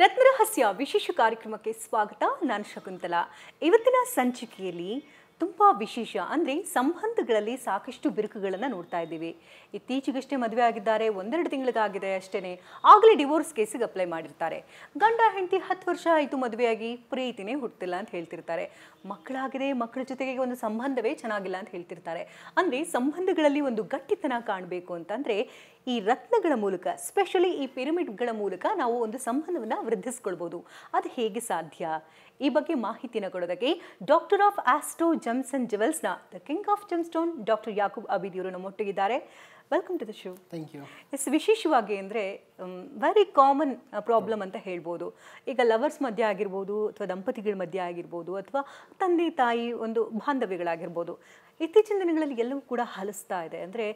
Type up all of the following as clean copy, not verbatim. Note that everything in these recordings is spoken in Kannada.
ರತ್ನರಹಸ್ಯ ವಿಶೇಷ ಕಾರ್ಯಕ್ರಮಕ್ಕೆ ಸ್ವಾಗತ. ನಾನು ಶಕುಂತಲಾ. ಇವತ್ತಿನ ಸಂಚಿಕೆಯಲ್ಲಿ ತುಂಬ ವಿಶೇಷ ಅಂದರೆ ಸಂಬಂಧಗಳಲ್ಲಿ ಸಾಕಷ್ಟು ಬಿರುಕುಗಳನ್ನು ನೋಡ್ತಾ ಇದ್ದೀವಿ. ಇತ್ತೀಚೆಗಷ್ಟೇ ಮದುವೆ ಆಗಿದ್ದಾರೆ, ಒಂದೆರಡು ತಿಂಗಳಿಗಾಗಿದೆ ಅಷ್ಟೇ, ಆಗಲೇ ಡಿವೋರ್ಸ್ ಕೇಸಿಗೆ ಅಪ್ಲೈ ಮಾಡಿರ್ತಾರೆ. ಗಂಡ ಹೆಂಡತಿ 10 ವರ್ಷ ಆಯಿತು ಮದುವೆಯಾಗಿ, ಪ್ರೀತಿನೇ ಹುಟ್ಟಿಲ್ಲ ಅಂತ ಹೇಳ್ತಿರ್ತಾರೆ. ಮಕ್ಕಳಾಗಿದೆ, ಮಕ್ಕಳ ಜೊತೆಗೆ ಒಂದು ಸಂಬಂಧವೇ ಚೆನ್ನಾಗಿಲ್ಲ ಅಂತ ಹೇಳ್ತಿರ್ತಾರೆ. ಅಂದರೆ ಸಂಬಂಧಗಳಲ್ಲಿ ಒಂದು ಗಟ್ಟಿತನ ಕಾಣಬೇಕು ಅಂತಂದರೆ ಈ ರತ್ನಗಳ ಮೂಲಕ, ಸ್ಪೆಷಲಿ ಈ ಪಿರಮಿಡ್ಗಳ ಮೂಲಕ ನಾವು ಒಂದು ಸಂಬಂಧವನ್ನು ವೃದ್ಧಿಸ್ಕೊಳ್ಬೋದು. ಅದು ಹೇಗೆ ಸಾಧ್ಯ? ಈ ಬಗ್ಗೆ ಮಾಹಿತಿನ ಕೊಡೋದಕ್ಕೆ doctor of astro gems and ಜುವೆಲ್ಸ್ನ the king of gemstone doctor Yakub Abid ಇವರು ನಮ್ಮೊಟ್ಟಿಗಿದ್ದಾರೆ. Welcome to the show. Thank you. ವಿಶೇಷವಾಗಿ ಅಂದರೆ ವೆರಿ ಕಾಮನ್ ಪ್ರಾಬ್ಲಮ್ ಅಂತ ಹೇಳ್ಬೋದು. ಈಗ ಲವರ್ಸ್ ಮಧ್ಯೆ ಆಗಿರ್ಬೋದು, ಅಥವಾ ದಂಪತಿಗಳ ಮಧ್ಯೆ ಆಗಿರ್ಬೋದು, ಅಥವಾ ತಂದೆ ತಾಯಿ ಒಂದು ಬಾಂಧವ್ಯಗಳಾಗಿರ್ಬೋದು, ಇತ್ತೀಚಿನ ದಿನಗಳಲ್ಲಿ ಎಲ್ಲವೂ ಕೂಡ ಹಲಸ್ತಾ ಇದೆ. ಅಂದರೆ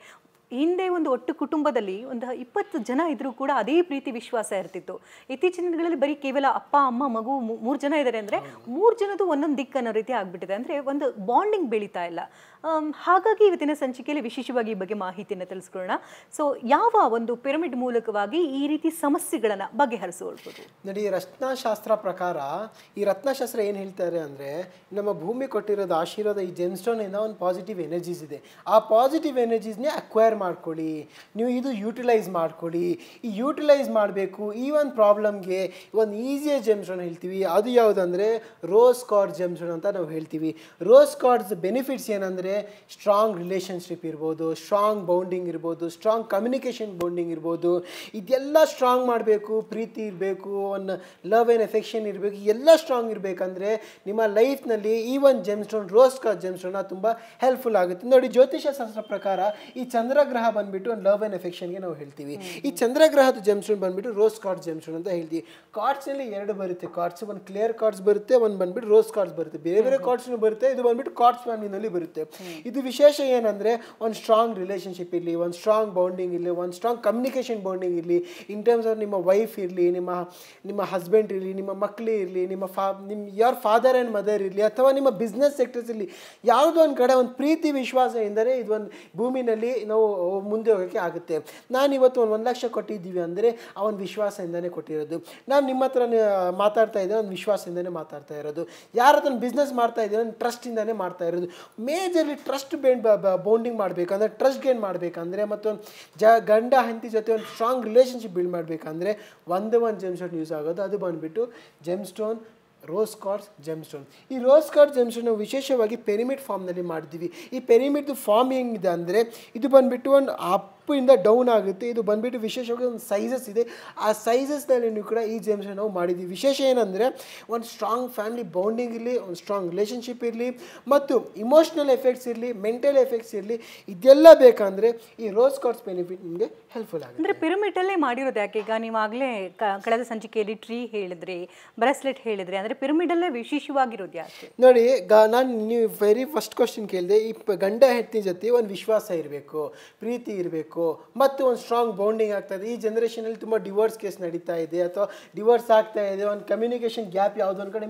ಹಿಂದೆ ಒಂದು ಒಟ್ಟು ಕುಟುಂಬದಲ್ಲಿ ಒಂದು 20 ಜನ ಇದ್ರೂ ಕೂಡ ಅದೇ ಪ್ರೀತಿ ವಿಶ್ವಾಸ ಇರ್ತಿತ್ತು. ಇತ್ತೀಚಿನ ದಿನಗಳಲ್ಲಿ ಬರೀ ಕೇವಲ ಅಪ್ಪ ಅಮ್ಮ ಮಗು 3 ಜನ ಇದ್ದಾರೆ ಅಂದರೆ 3 ಜನದ್ದು ಒಂದೊಂದು ದಿಕ್ಕು ಅನ್ನೋ ರೀತಿ ಆಗ್ಬಿಟ್ಟಿದೆ. ಅಂದರೆ ಒಂದು ಬಾಂಡಿಂಗ್ ಬೆಳೀತಾ ಇಲ್ಲ. ಹಾಗಾಗಿ ಇವತ್ತಿನ ಸಂಚಿಕೆಯಲ್ಲಿ ವಿಶೇಷವಾಗಿ ಈ ಬಗ್ಗೆ ಮಾಹಿತಿಯನ್ನು ತಿಳಿಸ್ಕೊಳ್ಳೋಣ. ಸೊ ಯಾವ ಒಂದು ಪಿರಮಿಡ್ ಮೂಲಕವಾಗಿ ಈ ರೀತಿ ಸಮಸ್ಯೆಗಳನ್ನು ಬಗೆಹರಿಸಿಕೊಳ್ಬೋದು? ನೋಡಿ, ರತ್ನಶಾಸ್ತ್ರ ಪ್ರಕಾರ ಈ ರತ್ನಶಾಸ್ತ್ರ ಏನು ಹೇಳ್ತಾರೆ ಅಂದರೆ, ನಮ್ಮ ಭೂಮಿ ಕೊಟ್ಟಿರೋದು ಆಶೀರ್ವಾದ, ಈ ಜೆಮ್ಸ್ಟೋನಿಂದ ಒಂದು ಪಾಸಿಟಿವ್ ಎನರ್ಜೀಸ್ ಇದೆ. ಆ ಪಾಸಿಟಿವ್ ಎನರ್ಜೀಸ್ನೇ ಅಕ್ವೈರ್ ಮಾಡ್ಕೊಳ್ಳಿ, ನೀವು ಇದು ಯೂಟಿಲೈಸ್ ಮಾಡ್ಕೊಳ್ಳಿ. ಈ ಯೂಟಿಲೈಸ್ ಮಾಡಬೇಕು. ಈ ಒಂದು ಪ್ರಾಬ್ಲಮ್ಗೆ ಒಂದು ಈಸಿಯೆಸ್ಟ್ ಜೆಮ್ಸ್ಟೋನ್ ಹೇಳ್ತೀವಿ. ಅದು ಯಾವುದಂದರೆ ರೋಸ್ ಕಾರ್ಡ್ ಜೆಮ್ಸ್ಟೋನ್ ಅಂತ ನಾವು ಹೇಳ್ತೀವಿ. ರೋಸ್ ಕಾರ್ಡ್ಸ್ ಬೆನಿಫಿಟ್ಸ್ ಏನಂದರೆ ಸ್ಟ್ರಾಂಗ್ ರಿಲೇಷನ್ಶಿಪ್ ಇರ್ಬೋದು, ಸ್ಟ್ರಾಂಗ್ ಬೌಂಡಿಂಗ್ ಇರ್ಬೋದು, ಸ್ಟ್ರಾಂಗ್ ಕಮ್ಯುನಿಕೇಷನ್ ಬೌಂಡಿಂಗ್ ಇರ್ಬೋದು. ಇದೆಲ್ಲ ಸ್ಟ್ರಾಂಗ್ ಮಾಡಬೇಕು. ಪ್ರೀತಿ ಇರಬೇಕು, ಒಂದು ಲವ್ ಆ್ಯಂಡ್ ಎಫೆಕ್ಷನ್ ಇರಬೇಕು. ಎಲ್ಲ ಸ್ಟ್ರಾಂಗ್ ಇರಬೇಕಂದ್ರೆ ನಿಮ್ಮ ಲೈಫ್ನಲ್ಲಿ ಈ ಒಂದು ಜೆಮ್ಸ್ಟೋನ್, ರೋಸ್ ಕಾರ್ಡ್ ಜೆಮ್ಸ್ಟೋನ್ ತುಂಬ ಹೆಲ್ಪ್ಫುಲ್ ಆಗುತ್ತೆ. ನೋಡಿ, ಜ್ಯೋತಿಷ್ಯ ಶಾಸ್ತ್ರ ಪ್ರಕಾರ ಈ ಚಂದ್ರಗ್ರಹ ಬಂದ್ಬಿಟ್ಟು ಒಂದು ಲವ್ ಆ್ಯಂಡ್ ಎಫೆಕ್ಷನ್ಗೆ ನಾವು ಹೇಳ್ತೀವಿ. ಈ ಚಂದ್ರಗ್ರಹದ ಜೆಮ್ಸ್ಟೋನ್ ಬಂದ್ಬಿಟ್ಟು ರೋಸ್ ಕಾರ್ಡ್ ಜೆಮ್ಸ್ಟೋನ್ ಅಂತ ಹೇಳ್ತೀವಿ. ಕಾರ್ಡ್ಸ್ನಲ್ಲಿ 2 ಬರುತ್ತೆ. ಕಾರ್ಡ್ಸ್ ಒಂದು ಕ್ಲಿಯರ್ ಕಾರ್ಡ್ಸ್ ಬರುತ್ತೆ, ಒಂದು ಬಂದ್ಬಿಟ್ಟು ರೋಸ್ ಕಾರ್ಡ್ಸ್ ಬರುತ್ತೆ. ಬೇರೆ ಬೇರೆ ಕಾರ್ಡ್ಸ್ನು ಬರುತ್ತೆ. ಇದು ಬಂದ್ಬಿಟ್ಟು ಕಾರ್ಡ್ಸ್ ಫ್ಯಾಮಿಲಿನಲ್ಲಿ ಬರುತ್ತೆ. ಇದು ವಿಶೇಷ ಏನಂದರೆ, ಒಂದು ಸ್ಟ್ರಾಂಗ್ ರಿಲೇಷನ್ಶಿಪ್ ಇರಲಿ, ಒಂದು ಸ್ಟ್ರಾಂಗ್ ಬೌಂಡಿಂಗ್ ಇರಲಿ, ಒಂದು ಸ್ಟ್ರಾಂಗ್ ಕಮ್ಯುನಿಕೇಷನ್ ಬೌಂಡಿಂಗ್ ಇರಲಿ. ಇನ್ ಟರ್ಮ್ಸ್ ಆಫ್ ನಿಮ್ಮ ವೈಫ್ ಇರಲಿ, ನಿಮ್ಮ ಹಸ್ಬೆಂಡ್ ಇರಲಿ, ನಿಮ್ಮ ಮಕ್ಕಳು ಇರಲಿ, ನಿಮ್ಮ ಯಾರ್ ಫಾದರ್ ಆ್ಯಂಡ್ ಮದರ್ ಇರಲಿ, ಅಥವಾ ನಿಮ್ಮ ಬಿಸ್ನೆಸ್ ಸೆಕ್ಟರ್ಸ್ ಇರಲಿ, ಯಾವುದೋ ಒಂದು ಕಡೆ ಒಂದು ಪ್ರೀತಿ ವಿಶ್ವಾಸ ಎಂದರೆ ಇದು ಒಂದು ಭೂಮಿನಲ್ಲಿ ನಾವು ಮುಂದೆ ಹೋಗೋಕ್ಕೆ ಆಗುತ್ತೆ. ನಾನು ಇವತ್ತು 1 ಲಕ್ಷ ಕೊಟ್ಟಿದ್ದೀವಿ ಅಂದರೆ ಆ ಒಂದು ವಿಶ್ವಾಸದಿಂದನೇ ಕೊಟ್ಟಿರೋದು. ನಾನು ನಿಮ್ಮ ಹತ್ರ ಮಾತಾಡ್ತಾ ಇದ್ದರೆ ಒಂದು ವಿಶ್ವಾಸದಿಂದನೇ ಮಾತಾಡ್ತಾ ಇರೋದು. ಯಾರ ಹತ್ರ ಬಿಸ್ನೆಸ್ ಮಾಡ್ತಾ ಇದ್ದೀರೋ ಒಂದು ಟ್ರಸ್ಟಿಂದನೇ ಮಾಡ್ತಾ ಇರೋದು. ಮೇಜರ್ಲಿ ಟ್ರಸ್ಟ್ ಬೌಂಡಿಂಗ್ ಮಾಡಬೇಕಂದ್ರೆ, ಟ್ರಸ್ಟ್ ಗೇನ್ ಮಾಡಬೇಕಂದ್ರೆ, ಮತ್ತೊಂದು ಗಂಡ ಹೆಂಡತಿ ಜೊತೆ ಒಂದು ಸ್ಟ್ರಾಂಗ್ ರಿಲೇಷನ್ಶಿಪ್ ಬಿಲ್ಡ್ ಮಾಡಬೇಕಂದ್ರೆ ಒಂದು ಜೆಮ್ಸ್ಟೋನ್ ಯೂಸ್ ಆಗೋದು. ಅದು ಬಂದುಬಿಟ್ಟು ಜೆಮ್ಸ್ಟೋನ್ ರೋಸ್ ಕಾರ್ಡ್ಸ್ ಜೆಮ್ಸ್ಟೋನ್. ಈ ರೋಸ್ ಕಾರ್ಡ್ ಜೆಮ್ಸ್ಟೋನ್ ನಾವು ವಿಶೇಷವಾಗಿ ಪಿರಮಿಡ್ ಫಾರ್ಮ್ನಲ್ಲಿ ಮಾಡಿದ್ದೀವಿ. ಈ ಪಿರಮಿಡ್ದು ಫಾರ್ಮ್ ಹೆಂಗಿದೆ ಅಂದರೆ, ಇದು ಬಂದುಬಿಟ್ಟು ಒಂದು ಅಪ್ಪಿಂದ ಡೌನ್ ಆಗುತ್ತೆ. ಇದು ಬಂದುಬಿಟ್ಟು ವಿಶೇಷವಾಗಿ ಒಂದು ಸೈಜಸ್ ಇದೆ. ಆ ಸೈಜಸ್ನಲ್ಲಿ ಕೂಡ ಈ ಜೆಮ್ಸ್ಟೋನ್ ನಾವು ಮಾಡಿದ್ದೀವಿ. ವಿಶೇಷ ಏನಂದರೆ, ಒಂದು ಸ್ಟ್ರಾಂಗ್ ಫ್ಯಾಮಿಲಿ ಬೌಂಡಿಂಗ್ ಇರಲಿ, ಒಂದು ಸ್ಟ್ರಾಂಗ್ ರಿಲೇಷನ್ಶಿಪ್ ಇರಲಿ, ಮತ್ತು ಇಮೋಷ್ನಲ್ ಎಫೆಕ್ಟ್ಸ್ ಇರಲಿ, ಮೆಂಟಲ್ ಎಫೆಕ್ಟ್ಸ್ ಇರಲಿ, ಇದೆಲ್ಲ ಬೇಕಂದರೆ ಈ ರೋಸ್ ಕಾರ್ಡ್ಸ್ ಬೆನಿಫಿಟ್ ನಿಮಗೆ ಹೆಲ್ಪ್ಫುಲ್ ಆಗುತ್ತೆ. ಅಂದರೆ ಪಿರಮಿಡಲ್ಲೇ ಮಾಡಿರೋದು ಯಾಕೆ? ಈಗ ನೀವಾಗಲೇ ಕಳೆದ ಸಂಚಿಕೆಯಲ್ಲಿ ಟ್ರೀ ಹೇಳಿದ್ರಿ, ಬ್ರೆಸ್ಲೆಟ್ ಹೇಳಿದ್ರಿ, ಅಂದರೆ ಪಿರಮಿಡಲ್ಲೇ ವಿಶೇಷವಾಗಿರೋದು ಯಾಕೆ? ನೋಡಿ, ನೀವು ವೆರಿ ಫಸ್ಟ್ ಕ್ವಶನ್ ಕೇಳಿದೆ. ಈ ಗಂಡ ಹೆಂಡತಿ ಜೊತೆ ಒಂದು ವಿಶ್ವಾಸ ಇರಬೇಕು, ಪ್ರೀತಿ ಇರಬೇಕು, ಮತ್ತು ಒಂದು ಸ್ಟ್ರಾಂಗ್ ಬೌಂಡಿಂಗ್ ಆಗ್ತಾ ಇದೆ. ಈ ಜನ್ರೇಷನಲ್ಲಿ ತುಂಬ ಡಿವೋರ್ಸ್ ಕೇಸ್ ನಡೀತಾ ಇದೆ, ಅಥವಾ ಡಿವೋರ್ಸ್ ಆಗ್ತಾ ಇದೆ. ಒಂದು ಕಮ್ಯುನಿಕೇಷನ್ ಗ್ಯಾಪ್ ಯಾವುದೋ ಒಂದು ಕಡೆ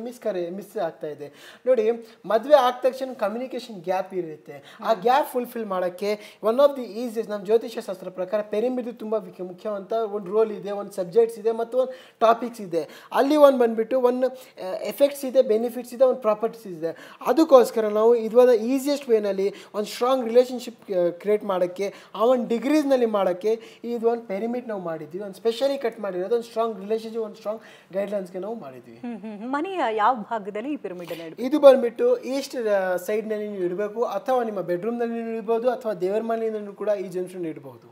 ಮಿಸ್ ಆಗ್ತಾ ಇದೆ. ನೋಡಿ, ಮದುವೆ ಆದ ತಕ್ಷಣ ಕಮ್ಯುನಿಕೇಷನ್ ಗ್ಯಾಪ್ ಇರುತ್ತೆ. ಆ ಗ್ಯಾಪ್ ಫುಲ್ಫಿಲ್ ಮಾಡೋಕ್ಕೆ ಒನ್ ಆಫ್ ದಿ ಈಸಿಯೆಸ್ಟ್, ನಮ್ಮ ಜ್ಯೋತಿಷ್ಯ ಶಾಸ್ತ್ರ ಪ್ರಕಾರ ಪಿರಮಿಡ್ ತುಂಬ ಮುಖ್ಯವಂತ ಒಂದು ರೋಲ್ ಇದೆ, ಒಂದು ಸಬ್ಜೆಕ್ಟ್ಸ್ ಇದೆ, ಮತ್ತು ಒಂದು ಟಾಪಿಕ್ಸ್ ಇದೆ. ಅಲ್ಲಿ ಒಂದು ಬಂದುಬಿಟ್ಟು ಒಂದು ಎಫೆಕ್ಟ್ಸ್ ಇದೆ, ಬೆನಿಫಿಟ್ಸ್ ಇದೆ, ಒಂದು ಪ್ರಾಪರ್ಟೀಸ್ ಇದೆ. ಅದಕ್ಕೋಸ್ಕರ ನಾವು ಇದೊಂದು ಈಸಿಯೆಸ್ಟ್ ವೇನಲ್ಲಿ ಒಂದು ಸ್ಟ್ರಾಂಗ್ ರಿಲೇಷನ್ಶಿಪ್ ಕ್ರಿಯೇಟ್ ಮಾಡೋಕ್ಕೆ, ಆ ಒಂದು ಡಿಗ್ರೀಸ್ನಲ್ಲಿ ಮಾಡೋಕ್ಕೆ ಇದು ಒಂದು ಪಿರಮಿಡ್ ನಾವು ಮಾಡಿದ್ವಿ. ಒಂದು ಸ್ಪೆಷಲಿ ಕಟ್ ಮಾಡಿರೋದು ಒಂದು ಸ್ಟ್ರಾಂಗ್ ರಿಲೇಷನ್ಶಿಪ್, ಒಂದು ಸ್ಟ್ರಾಂಗ್ ಗೈಡ್ಲೈನ್ಸ್ಗೆ ನಾವು ಮಾಡಿದ್ವಿ. ಮನೆಯ ಯಾವ ಭಾಗದಲ್ಲಿ ಈ ಪಿರಮಿಡ್ ಇದು ಬಂದುಬಿಟ್ಟು ಈಸ್ಟ್ ಸೈಡ್ನಲ್ಲಿ ನೀವು ಇಡಬೇಕು, ಅಥವಾ ನಿಮ್ಮ ಬೆಡ್ರೂಮ್ನಲ್ಲಿ ಇಡ್ಬೋದು, ಅಥವಾ ದೇವರ ಮನೆಯಲ್ಲೂ ಕೂಡ ಈ ಜೆಮ್ಸ್ಟೋನ್ ಇಡ್ಬೋದು.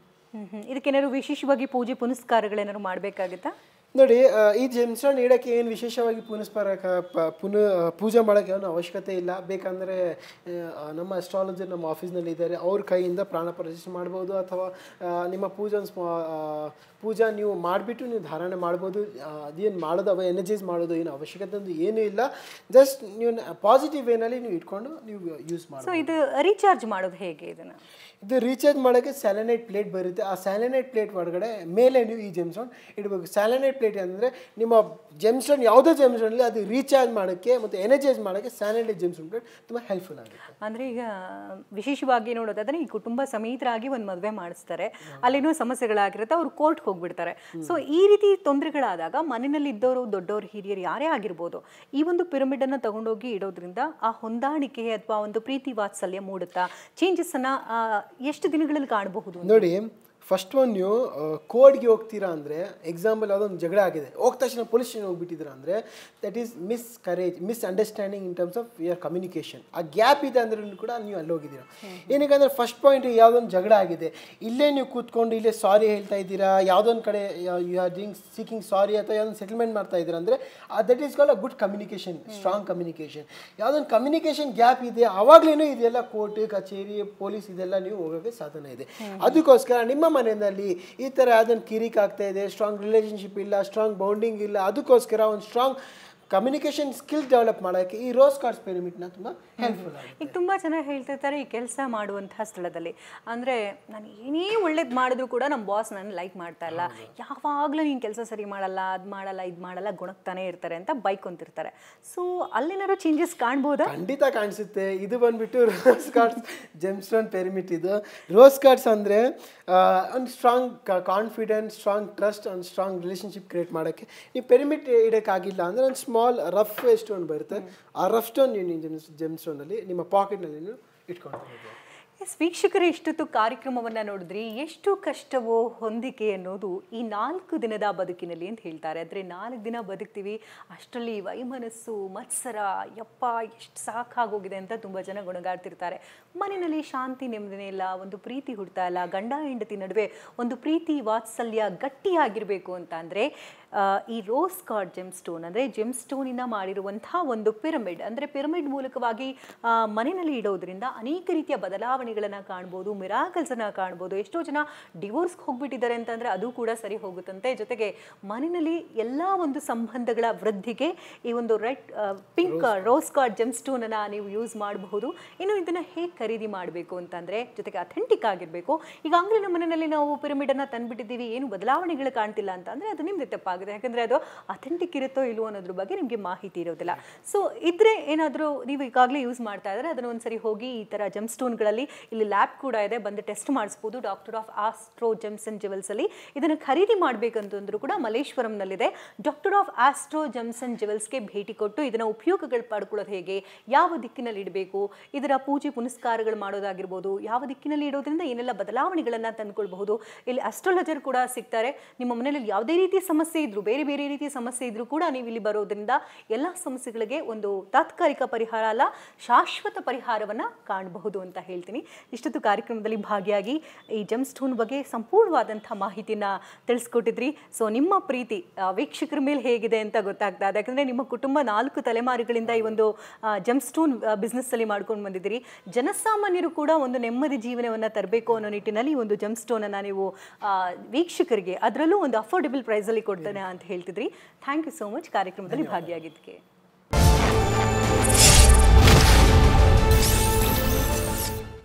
ಇದಕ್ಕೇನಾದ್ರು ವಿಶೇಷವಾಗಿ ಪೂಜೆ ಪುನಸ್ಕಾರಗಳೇನಾದ್ರು ಮಾಡಬೇಕಾಗುತ್ತಾ? ನೋಡಿ, ಈ ಜೆಮ್ಸ್ಟೋನ್ ಇಡೋಕ್ಕೆ ಏನು ವಿಶೇಷವಾಗಿ ಪೂಜೆ ಮಾಡೋಕ್ಕೆ ಏನು ಅವಶ್ಯಕತೆ ಇಲ್ಲ. ಬೇಕಂದರೆ ನಮ್ಮ ಅಸ್ಟ್ರಾಲಜರ್ ನಮ್ಮ ಆಫೀಸ್ನಲ್ಲಿ ಇದ್ದಾರೆ, ಅವ್ರ ಕೈಯಿಂದ ಪ್ರಾಣ ಪ್ರತಿಷ್ಠೆ ಮಾಡ್ಬೋದು, ಅಥವಾ ನಿಮ್ಮ ಪೂಜಾ ನೀವು ಮಾಡಿಬಿಟ್ಟು ನೀವು ಧಾರಣೆ ಮಾಡ್ಬೋದು. ಅದೇನು ಮಾಡೋದು, ಎನರ್ಜೈಸ್ ಮಾಡೋದು ಏನು ಅವಶ್ಯಕತೆ ಏನೂ ಇಲ್ಲ. ಜಸ್ಟ್ ನೀವು ಪಾಸಿಟಿವ್ ವೇನಲ್ಲಿ ನೀವು ಇಟ್ಕೊಂಡು ನೀವು ಯೂಸ್ ಮಾಡಿ. ಸೊ ಇದು ರೀಚಾರ್ಜ್ ಮಾಡೋದು ಹೇಗೆ? ಇದು ರೀಚಾರ್ಜ್ ಮಾಡೋಕ್ಕೆ ಸ್ಯಾಲನೈಟ್ ಪ್ಲೇಟ್ ಬರುತ್ತೆ. ಆ ಸ್ಯಾಲನೈಟ್ ಪ್ಲೇಟ್ ಒಳಗಡೆ ಮೇಲೆ ನೀವು ಈ ಜೆಮ್ಸ್ಟೋನ್ ಇಡಬೇಕು. ಸ್ಯಾಲನೈಟ್ ಪ್ಲೇಟ್ ಅಂದರೆ ನಿಮ್ಮ ಜೆಮ್ಸ್ಟೋನ್ ಯಾವುದೇ ಜೆಮ್ಸ್ಟೋನಲ್ಲಿ ಅದು ರೀಚಾರ್ಜ್ ಮಾಡೋಕ್ಕೆ ಮತ್ತು ಎನರ್ಜೈಸ್ ಮಾಡೋಕ್ಕೆ ಸ್ಯಾಲನೈಟ್ ಜೆಮ್ಸ್ಟೋನ್ ಪ್ಲೇಟ್ ತುಂಬ ಹೆಲ್ಪ್ಫುಲ್ ಆಗುತ್ತೆ. ಅಂದರೆ ಈಗ ವಿಶೇಷವಾಗಿ ನೋಡೋದಾದರೆ ಈ ಕುಟುಂಬ ಸಮೇತರಾಗಿ ಒಂದು ಮದುವೆ ಮಾಡಿಸ್ತಾರೆ, ಅಲ್ಲಿನೂ ಸಮಸ್ಯೆಗಳಾಗಿರುತ್ತೆ, ಅವ್ರು ಕೋರ್ಟ್ಗೆ ಹೋಗ್ಬಿಡ್ತಾರೆ. ಸೊ ಈ ರೀತಿ ತೊಂದರೆಗಳಾದಾಗ ಮನೆಯಲ್ಲಿ ಇದ್ದವರು ದೊಡ್ಡವರು ಹಿರಿಯರು ಯಾರೇ ಆಗಿರ್ಬೋದು ಈ ಒಂದು ಪಿರಮಿಡ್ ಅನ್ನ ತಗೊಂಡೋಗಿ ಇಡೋದ್ರಿಂದ ಆ ಹೊಂದಾಣಿಕೆ ಅಥವಾ ಒಂದು ಪ್ರೀತಿ ವಾತ್ಸಲ್ಯ ಮೂಡುತ್ತಾ ಚೇಂಜಸ್ ಅನ್ನ ಎಷ್ಟು ದಿನಗಳಲ್ಲಿ ಕಾಣಬಹುದು? ನೋಡಿ, ಫಸ್ಟ್ ಒನ್ ನೀವು ಕೋರ್ಟ್ಗೆ ಹೋಗ್ತೀರಾ ಅಂದರೆ, ಎಕ್ಸಾಂಪಲ್ ಯಾವುದೊಂದು ಜಗಳ ಆಗಿದೆ, ಹೋದ ತಕ್ಷಣ ಪೊಲೀಸ್ ಸ್ಟೇಷನ್ ಹೋಗ್ಬಿಟ್ಟಿದ್ದೀರಾ ಅಂದರೆ that is misunderstanding in terms of your communication. ಆ ಗ್ಯಾಪ್ ಇದೆ ಅಂದ್ರೆ ಕೂಡ ನೀವು ಅಲ್ಲಿ ಹೋಗಿದ್ದೀರಾ. ಏನಕ್ಕೆ ಫಸ್ಟ್ ಪಾಯಿಂಟ್ ಯಾವುದೊಂದು ಜಗಳ ಆಗಿದೆ, ಇಲ್ಲೇ ನೀವು ಕೂತ್ಕೊಂಡು ಇಲ್ಲೇ ಸಾರಿ ಹೇಳ್ತಾ ಇದ್ದೀರಾ, ಯಾವುದೊಂದು ಕಡೆ ಯು ಆರ್ ಡೂಯಿಂಗ್ ಸೀಕಿಂಗ್ ಸಾರಿ ಅಥವಾ ಯಾವುದೊಂದು ಸೆಟಲ್ಮೆಂಟ್ ಮಾಡ್ತಾ ಇದ್ದೀರಾ ಅಂದರೆ that is called a good communication, strong communication. ಯಾವುದೊಂದು ಕಮ್ಯುನಿಕೇಷನ್ ಗ್ಯಾಪ್ ಇದೆ ಆವಾಗಲೇ ಇದೆಲ್ಲ ಕೋರ್ಟ್ ಕಚೇರಿ ಪೊಲೀಸ್ ಇದೆಲ್ಲ ನೀವು ಹೋಗೋಕ್ಕೆ ಸಾಧನ ಇದೆ. ಅದಕ್ಕೋಸ್ಕರ ನಿಮ್ಮ ಮನೆಯಲ್ಲಿ ಈ ಥರ ಅದನ್ನು ಕಿರಿಕ್ ಆಗ್ತಾ ಇದೆ, ಸ್ಟ್ರಾಂಗ್ ರಿಲೇಷನ್ಶಿಪ್ ಇಲ್ಲ, ಸ್ಟ್ರಾಂಗ್ ಬೌಂಡಿಂಗ್ ಇಲ್ಲ, ಅದಕ್ಕೋಸ್ಕರ ಒಂದು ಸ್ಟ್ರಾಂಗ್ ಕಮ್ಯುನಿಕೇಷನ್ ಸ್ಕಿಲ್ಸ್ ಡೆವಲಪ್ ಮಾಡೋಕ್ಕೆ ಈ ರೋಸ್ ಕಾರ್ಡ್ಸ್ ಪಿರಮಿಡ್ನ ತುಂಬ ಹೆಲ್ಪ್ಫುಲ್ ಆಗುತ್ತೆ. ಈಗ ತುಂಬ ಜನ ಹೇಳ್ತಿರ್ತಾರೆ ಈ ಕೆಲಸ ಮಾಡುವಂತಹ ಸ್ಥಳದಲ್ಲಿ ಅಂದರೆ ನಾನು ಏನೇ ಒಳ್ಳೇದು ಮಾಡಿದ್ರು ಕೂಡ ನಮ್ಮ ಬಾಸ್ ನನ್ನ ಲೈಕ್ ಮಾಡ್ತಾ ಇಲ್ಲ, ಯಾವಾಗಲೂ ನೀನು ಕೆಲಸ ಸರಿ ಮಾಡಲ್ಲ, ಅದು ಮಾಡಲ್ಲ, ಇದು ಮಾಡಲ್ಲ, ಗುಣಕ್ತಾನೆ ಇರ್ತಾರೆ ಅಂತ ಬೈಕೊಂತಿರ್ತಾರೆ. So ಅಲ್ಲೇನಾದ್ರು changes ಕಾಣ್ಬೋದಾ? ಖಂಡಿತ ಕಾಣಿಸುತ್ತೆ. ಇದು ಬಂದ್ಬಿಟ್ಟು ರೋಸ್ ಕಾರ್ಡ್ಸ್ ಜೆಮ್ಸ್ಟೋನ್ ಪಿರಮಿಡ್. ಇದು ರೋಸ್ ಕಾರ್ಡ್ಸ್ ಅಂದರೆ ಒಂದು ಸ್ಟ್ರಾಂಗ್ ಕಾನ್ಫಿಡೆನ್ಸ್, ಸ್ಟ್ರಾಂಗ್ ಟ್ರಸ್ಟ್, ಒಂದು ಸ್ಟ್ರಾಂಗ್ ರಿಲೇಷನ್ಶಿಪ್ ಕ್ರಿಯೇಟ್ ಮಾಡೋಕ್ಕೆ. ನೀವು ಪಿರಮಿಡ್ ಇಡೋಕ್ಕಾಗಿಲ್ಲ ಅಂದರೆ ಒಂದು ಸ್ಮಾಲ್ ರಫ್ ಸ್ಟೋನ್ ಬರುತ್ತೆ, ಆ ರಫ್ ಸ್ಟೋನ್ ನೀವು ಜೆಮ್ಸ್ಟೋನಲ್ಲಿ ನಿಮ್ಮ ಪಾಕೆಟ್ನಲ್ಲಿ ನೀವು ಇಟ್ಕೊಳ್ಬೋದು. ಎಸ್ ವೀಕ್ಷಕರೇ, ಇಷ್ಟೊತ್ತು ಕಾರ್ಯಕ್ರಮವನ್ನು ನೋಡಿದ್ರಿ. ಎಷ್ಟು ಕಷ್ಟವೋ ಹೊಂದಿಕೆ ಅನ್ನೋದು ಈ 4 ದಿನದ ಬದುಕಿನಲ್ಲಿ ಅಂತ ಹೇಳ್ತಾರೆ. ಅಂದರೆ 4 ದಿನ ಬದುಕ್ತೀವಿ, ಅಷ್ಟರಲ್ಲಿ ವೈಮನಸ್ಸು ಮತ್ಸರ ಯಪ್ಪ ಎಷ್ಟು ಸಾಕಾಗೋಗಿದೆ ಅಂತ ತುಂಬ ಜನ ಗುಣಗಾಡ್ತಿರ್ತಾರೆ. ಮನೆಯಲ್ಲಿ ಶಾಂತಿ ನೆಮ್ಮದಿನೇ ಇಲ್ಲ, ಒಂದು ಪ್ರೀತಿ ಹುಡ್ತಾ ಇಲ್ಲ, ಗಂಡ ಹೆಂಡತಿ ನಡುವೆ ಒಂದು ಪ್ರೀತಿ ವಾತ್ಸಲ್ಯ ಗಟ್ಟಿಯಾಗಿರಬೇಕು ಅಂತ ಅಂದರೆ ಈ ರೋಸ್ ಕಾರ್ಡ್ ಜೆಮ್ಸ್ಟೋನ್ ಅಂದರೆ ಜೆಮ್ಸ್ಟೋನಿಂದ ಮಾಡಿರುವಂಥ ಒಂದು ಪಿರಮಿಡ್, ಅಂದರೆ ಪಿರಮಿಡ್ ಮೂಲಕವಾಗಿ ಮನೆಯಲ್ಲಿ ಇಡೋದ್ರಿಂದ ಅನೇಕ ರೀತಿಯ ಬದಲಾವಣೆಗಳನ್ನು ಕಾಣ್ಬೋದು, ಮಿರಾಕಲ್ಸನ್ನು ಕಾಣ್ಬೋದು. ಎಷ್ಟೋ ಜನ ಡಿವೋರ್ಸ್ಗೆ ಹೋಗ್ಬಿಟ್ಟಿದ್ದಾರೆ ಅಂತಂದರೆ ಅದು ಕೂಡ ಸರಿ ಹೋಗುತ್ತಂತೆ. ಜೊತೆಗೆ ಮನೆಯಲ್ಲಿ ಎಲ್ಲ ಒಂದು ಸಂಬಂಧಗಳ ವೃದ್ಧಿಗೆ ಈ ಒಂದು ಪಿಂಕ್ ರೋಸ್ ಕಾರ್ಡ್ ಜೆಮ್ಸ್ಟೋನನ್ನು ನೀವು ಯೂಸ್ ಮಾಡಬಹುದು. ಇನ್ನು ಇದನ್ನು ಹೇಗೆ ಖರೀದಿ ಮಾಡಬೇಕು ಅಂತಂದರೆ ಜೊತೆಗೆ ಅಥೆಂಟಿಕ್ ಆಗಿರಬೇಕು. ಈಗ ಅಂಗಡಿನ ಮನೆಯಲ್ಲಿ ನಾವು ಪಿರಮಿಡನ್ನು ತಂದುಬಿಟ್ಟಿದ್ದೀವಿ, ಏನು ಬದಲಾವಣೆಗಳು ಕಾಣ್ತಿಲ್ಲ ಅಂತಂದರೆ ಅದು ನಿಮ್ಮದೇ ತಪ್ಪಾಗುತ್ತೆ. ಯಾಕಂದರೆ ಅದು ಅಥೆಂಟಿಕ್ ಇರುತ್ತೋ ಇಲ್ವೋ ಅನ್ನೋದ್ರ ಬಗ್ಗೆ ನಿಮಗೆ ಮಾಹಿತಿ ಇರೋದಿಲ್ಲ. ಸೊ ಇದ್ರೆ ಏನಾದರೂ ನೀವು ಈಗಾಗಲೇ ಯೂಸ್ ಮಾಡ್ತಾ ಇದ್ದರೆ ಅದನ್ನು ಒಂದ್ಸರಿ ಹೋಗಿ ಈ ಥರ ಜೆಮ್ಸ್ಟೋನ್ಗಳಲ್ಲಿ ಇಲ್ಲಿ ಲ್ಯಾಬ್ ಕೂಡ ಇದೆ, ಬಂದು ಟೆಸ್ಟ್ ಮಾಡಿಸ್ಬೋದು. Doctor of astro gems and ಜ್ಯುವೆಲ್ಸಲ್ಲಿ ಇದನ್ನು ಖರೀದಿ ಮಾಡಬೇಕಂತಂದ್ರೂ ಕೂಡ ಮಲ್ಲೇಶ್ವರಂನಲ್ಲಿದೆ. Doctor of astro gems and ಜ್ಯುವೆಲ್ಸ್ಗೆ ಭೇಟಿ ಕೊಟ್ಟು ಇದನ್ನು ಉಪಯೋಗಗಳು ಪಡ್ಕೊಳ್ಳೋದು ಹೇಗೆ, ಯಾವ ದಿಕ್ಕಿನಲ್ಲಿ ಇಡಬೇಕು, ಇದರ ಪೂಜೆ ಪುನಸ್ಕಾರಗಳು ಮಾಡೋದಾಗಿರ್ಬೋದು, ಯಾವ ದಿಕ್ಕಿನಲ್ಲಿ ಇಡೋದ್ರಿಂದ ಏನೆಲ್ಲ ಬದಲಾವಣೆಗಳನ್ನು ತಂದುಕೊಳ್ಬಹುದು. ಇಲ್ಲಿ ಅಸ್ಟ್ರಾಲಜರ್ ಕೂಡ ಸಿಗ್ತಾರೆ. ನಿಮ್ಮ ಮನೆಯಲ್ಲಿ ಯಾವುದೇ ರೀತಿಯ ಸಮಸ್ಯೆ ಇದ್ರು, ಬೇರೆ ಬೇರೆ ರೀತಿಯ ಸಮಸ್ಯೆ ಇದ್ರೂ ಕೂಡ ನೀವು ಇಲ್ಲಿ ಬರೋದ್ರಿಂದ ಎಲ್ಲ ಸಮಸ್ಯೆಗಳಿಗೆ ಒಂದು ತಾತ್ಕಾಲಿಕ ಪರಿಹಾರ ಅಲ್ಲ, ಶಾಶ್ವತ ಪರಿಹಾರವನ್ನು ಕಾಣಬಹುದು ಅಂತ ಹೇಳ್ತೀನಿ. ಇಷ್ಟೊತ್ತು ಕಾರ್ಯಕ್ರಮದಲ್ಲಿ ಭಾಗಿಯಾಗಿ ಈ ಜೆಮ್ಸ್ಟೋನ್ ಬಗ್ಗೆ ಸಂಪೂರ್ಣವಾದಂಥ ಮಾಹಿತಿನ ತಿಳಿಸ್ಕೊಟ್ಟಿದ್ರಿ. ಸೊ ನಿಮ್ಮ ಪ್ರೀತಿ ವೀಕ್ಷಕರ ಮೇಲೆ ಹೇಗಿದೆ ಅಂತ ಗೊತ್ತಾಗ್ತಾ ಇದೆ. ಯಾಕಂದರೆ ನಿಮ್ಮ ಕುಟುಂಬ 4 ತಲೆಮಾರುಗಳಿಂದ ಈ ಒಂದು ಜೆಮ್ಸ್ಟೋನ್ ಬಿಸ್ನೆಸ್ಸಲ್ಲಿ ಮಾಡ್ಕೊಂಡು ಬಂದಿದ್ದೀರಿ. ಜನಸಾಮಾನ್ಯರು ಕೂಡ ಒಂದು ನೆಮ್ಮದಿ ಜೀವನವನ್ನು ತರಬೇಕು ಅನ್ನೋ ನಿಟ್ಟಿನಲ್ಲಿ ಈ ಒಂದು ಜೆಮ್ಸ್ಟೋನನ್ನು ನೀವು ವೀಕ್ಷಕರಿಗೆ ಅದರಲ್ಲೂ ಒಂದು ಅಫೋರ್ಡೆಬಲ್ ಪ್ರೈಸಲ್ಲಿ ಕೊಡ್ತಾನೆ ಅಂತ ಹೇಳ್ತಿದ್ರಿ. ಥ್ಯಾಂಕ್ ಯು ಸೋ ಮಚ್ ಕಾರ್ಯಕ್ರಮದಲ್ಲಿ ಭಾಗಿಯಾಗಿದ್ದಕ್ಕೆ.